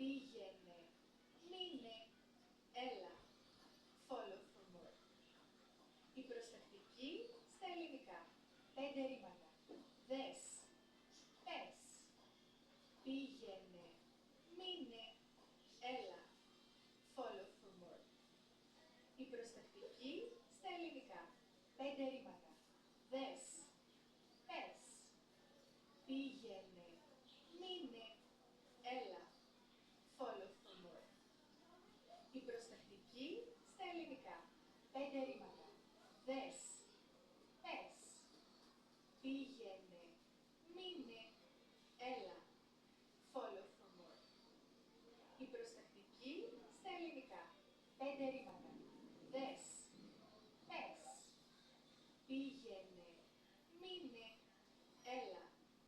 Πήγαινε, μείνε, έλα, follow for more. Η προστακτική στα ελληνικά. 5 ρήματα. Δες, πες, πήγαινε, μείνε, έλα, follow for more. Η προστακτική στα ελληνικά. 5 ρήματα. Δες, πες, πήγαινε, μείνε, έλα, follow for more. Η προστακτική στα ελληνικά. 5 ρήματα. Δες, πες, πήγαινε, μείνε, έλα, follow for more. Η προστακτική στα ελληνικά. 5 ρήματα.